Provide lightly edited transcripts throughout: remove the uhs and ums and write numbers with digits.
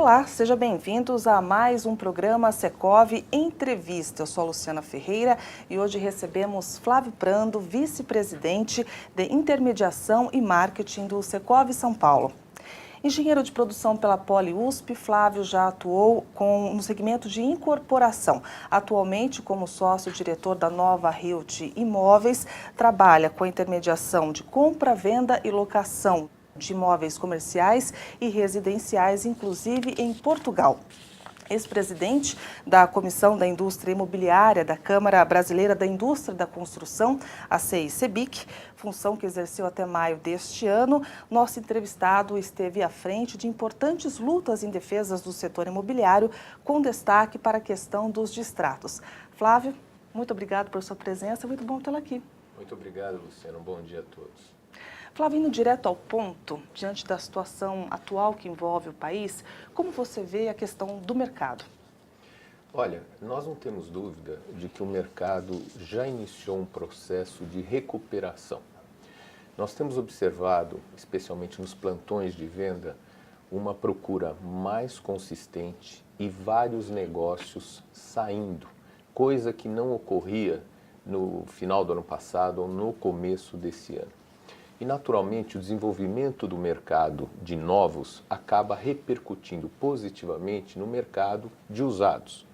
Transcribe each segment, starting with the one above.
Olá, sejam bem-vindos a mais um programa Secov Entrevista. Eu sou a Luciana Ferreira e hoje recebemos Flávio Prando, vice-presidente de intermediação e marketing do Secov São Paulo. Engenheiro de produção pela Poli USP, Flávio já atuou no segmento de incorporação. Atualmente, como sócio-diretor da Nova Realty Imóveis, trabalha com a intermediação de compra, venda e locação de imóveis comerciais e residenciais, inclusive em Portugal. Ex-presidente da Comissão da Indústria Imobiliária da Câmara Brasileira da Indústria da Construção, a CEI-CEBIC, função que exerceu até maio deste ano. Nosso entrevistado esteve à frente de importantes lutas em defesa do setor imobiliário, com destaque para a questão dos distratos. Flávio, muito obrigado por sua presença, muito bom tê-lo aqui. Muito obrigado, Luciana. Um bom dia a todos. Flávio, indo direto ao ponto, diante da situação atual que envolve o país, como você vê a questão do mercado? Olha, nós não temos dúvida de que o mercado já iniciou um processo de recuperação. Nós temos observado, especialmente nos plantões de venda, uma procura mais consistente e vários negócios saindo, coisa que não ocorria no final do ano passado ou no começo desse ano. E, naturalmente, o desenvolvimento do mercado de novos acaba repercutindo positivamente no mercado de usados.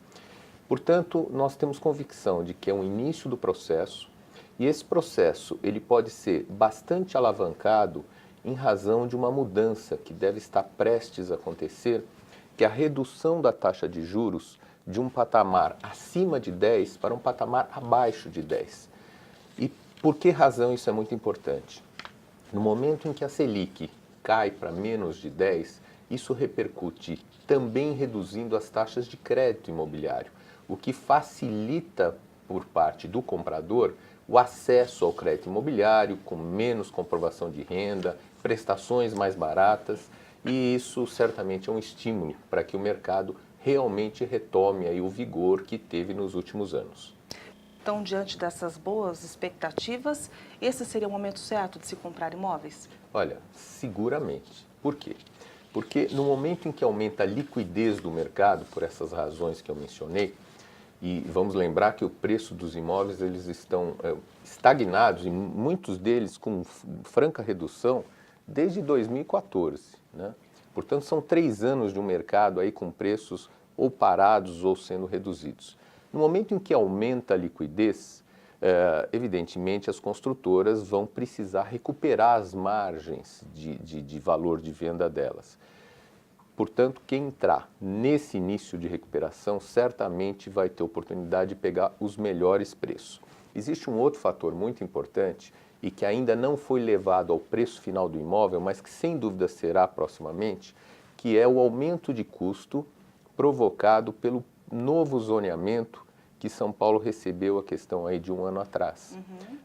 Portanto, nós temos convicção de que é um início do processo e esse processo ele pode ser bastante alavancado em razão de uma mudança que deve estar prestes a acontecer, que é a redução da taxa de juros de um patamar acima de 10 para um patamar abaixo de 10. E por que razão isso é muito importante? No momento em que a Selic cai para menos de 10, isso repercute também reduzindo as taxas de crédito imobiliário, o que facilita por parte do comprador o acesso ao crédito imobiliário com menos comprovação de renda, prestações mais baratas, e isso certamente é um estímulo para que o mercado realmente retome aí o vigor que teve nos últimos anos. Então, diante dessas boas expectativas, esse seria o momento certo de se comprar imóveis? Olha, seguramente. Por quê? Porque no momento em que aumenta a liquidez do mercado, por essas razões que eu mencionei, e vamos lembrar que o preço dos imóveis eles estão estagnados, e muitos deles com franca redução, desde 2014. Né? Portanto, são 3 anos de um mercado aí com preços ou parados ou sendo reduzidos. No momento em que aumenta a liquidez, evidentemente as construtoras vão precisar recuperar as margens de valor de venda delas. Portanto, quem entrar nesse início de recuperação certamente vai ter oportunidade de pegar os melhores preços. Existe um outro fator muito importante e que ainda não foi levado ao preço final do imóvel, mas que sem dúvida será proximamente, que é o aumento de custo provocado pelo novo zoneamento que São Paulo recebeu a questão aí de um ano atrás.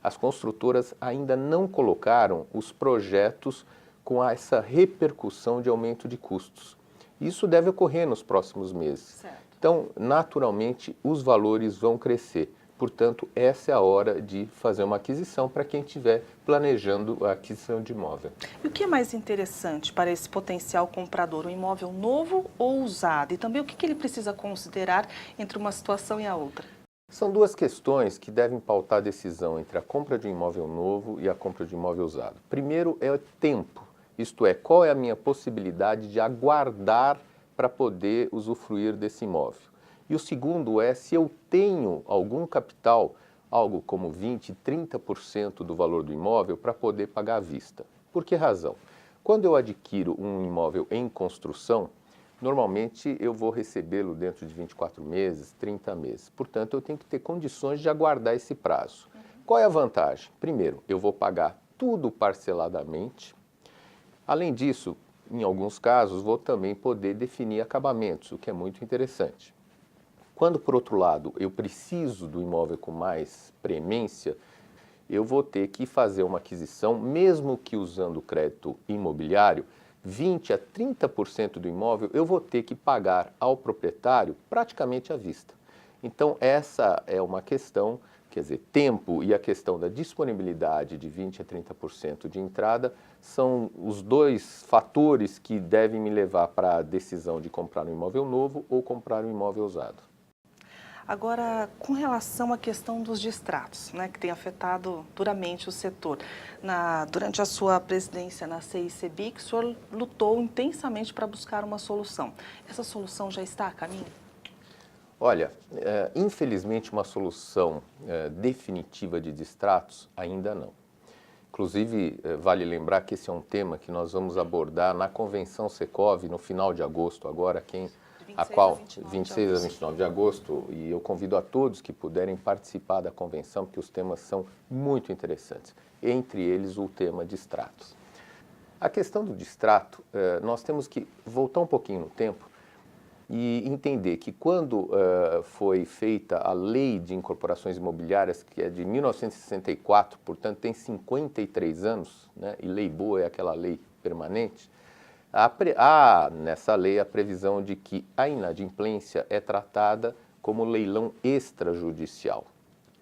As construtoras ainda não colocaram os projetos com essa repercussão de aumento de custos. Isso deve ocorrer nos próximos meses. Certo. Então, naturalmente, os valores vão crescer. Portanto, essa é a hora de fazer uma aquisição para quem estiver planejando a aquisição de imóvel. E o que é mais interessante para esse potencial comprador, um imóvel novo ou usado? E também o que ele precisa considerar entre uma situação e a outra? São duas questões que devem pautar a decisão entre a compra de um imóvel novo e a compra de um imóvel usado. Primeiro é o tempo, isto é, qual é a minha possibilidade de aguardar para poder usufruir desse imóvel. E o segundo é se eu tenho algum capital, algo como 20%, 30% do valor do imóvel para poder pagar à vista. Por que razão? Quando eu adquiro um imóvel em construção, normalmente eu vou recebê-lo dentro de 24 meses, 30 meses. Portanto, eu tenho que ter condições de aguardar esse prazo. Qual é a vantagem? Primeiro, eu vou pagar tudo parceladamente. Além disso, em alguns casos, vou também poder definir acabamentos, o que é muito interessante. Quando, por outro lado, eu preciso do imóvel com mais premência, eu vou ter que fazer uma aquisição, mesmo que usando crédito imobiliário, 20% a 30% do imóvel eu vou ter que pagar ao proprietário praticamente à vista. Então, essa é uma questão que quer dizer, tempo e a questão da disponibilidade de 20% a 30% de entrada são os dois fatores que devem me levar para a decisão de comprar um imóvel novo ou comprar um imóvel usado. Agora, com relação à questão dos distratos, né, que tem afetado duramente o setor, durante a sua presidência na CICBIC, o senhor lutou intensamente para buscar uma solução. Essa solução já está a caminho? Olha, infelizmente uma solução definitiva de distratos ainda não. Inclusive, vale lembrar que esse é um tema que nós vamos abordar na Convenção Secov no final de agosto, agora 26 a 29 de agosto, e eu convido a todos que puderem participar da convenção, porque os temas são muito interessantes, entre eles o tema distratos. A questão do distrato, nós temos que voltar um pouquinho no tempo e entender que quando foi feita a Lei de Incorporações Imobiliárias, que é de 1964, portanto tem 53 anos, né, e lei boa é aquela lei permanente, há nessa lei a previsão de que a inadimplência é tratada como leilão extrajudicial,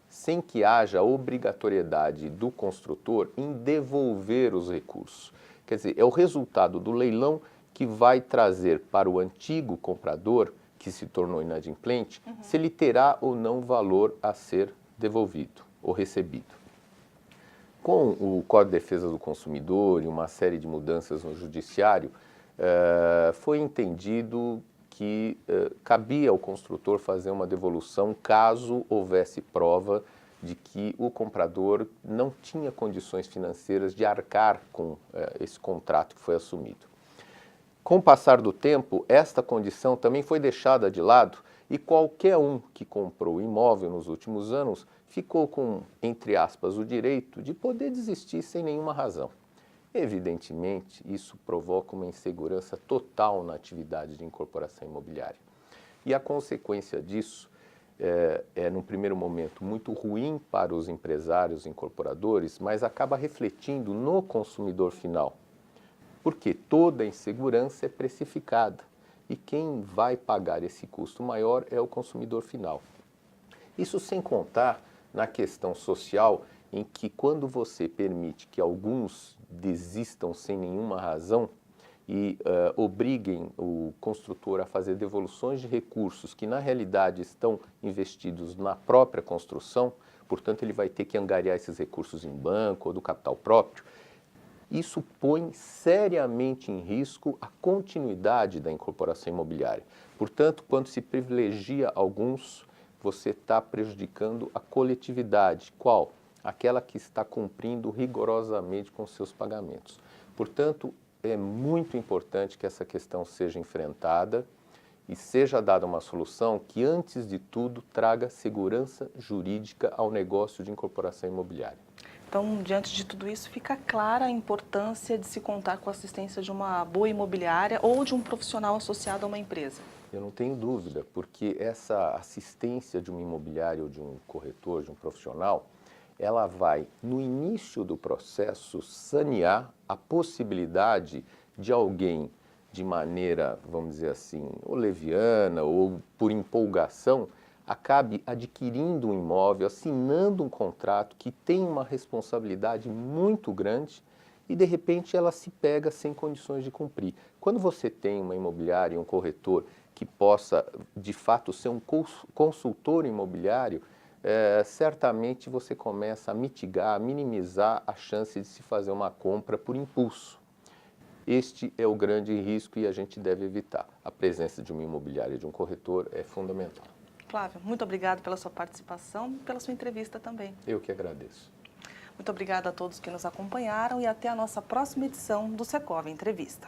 sem que haja obrigatoriedade do construtor em devolver os recursos. Quer dizer, é o resultado do leilão que vai trazer para o antigo comprador, que se tornou inadimplente, se ele terá ou não valor a ser devolvido ou recebido. Com o Código de Defesa do Consumidor e uma série de mudanças no Judiciário, foi entendido que cabia ao construtor fazer uma devolução caso houvesse prova de que o comprador não tinha condições financeiras de arcar com esse contrato que foi assumido. Com o passar do tempo, esta condição também foi deixada de lado e qualquer um que comprou imóvel nos últimos anos ficou com, entre aspas, o direito de poder desistir sem nenhuma razão. Evidentemente, isso provoca uma insegurança total na atividade de incorporação imobiliária. E a consequência disso num primeiro momento, muito ruim para os empresários incorporadores, mas acaba refletindo no consumidor final. Porque toda insegurança é precificada e quem vai pagar esse custo maior é o consumidor final. Isso sem contar na questão social, em que quando você permite que alguns desistam sem nenhuma razão e obriguem o construtor a fazer devoluções de recursos que na realidade estão investidos na própria construção, portanto ele vai ter que angariar esses recursos em banco ou do capital próprio, isso põe seriamente em risco a continuidade da incorporação imobiliária. Portanto, quando se privilegia alguns, você está prejudicando a coletividade. Qual? Aquela que está cumprindo rigorosamente com seus pagamentos. Portanto, é muito importante que essa questão seja enfrentada e seja dada uma solução que, antes de tudo, traga segurança jurídica ao negócio de incorporação imobiliária. Então, diante de tudo isso, fica clara a importância de se contar com a assistência de uma boa imobiliária ou de um profissional associado a uma empresa. Eu não tenho dúvida, porque essa assistência de uma imobiliária ou de um corretor, de um profissional, ela vai, no início do processo, sanear a possibilidade de alguém, de maneira, vamos dizer assim, ou leviana ou por empolgação, acabe adquirindo um imóvel, assinando um contrato que tem uma responsabilidade muito grande e, de repente, ela se pega sem condições de cumprir. Quando você tem uma imobiliária e um corretor que possa, de fato, ser um consultor imobiliário, certamente você começa a mitigar, a minimizar a chance de se fazer uma compra por impulso. Este é o grande risco e a gente deve evitar. A presença de uma imobiliária e de um corretor é fundamental. Flávio, muito obrigado pela sua participação e pela sua entrevista também. Eu que agradeço. Muito obrigada a todos que nos acompanharam e até a nossa próxima edição do Secov Entrevista.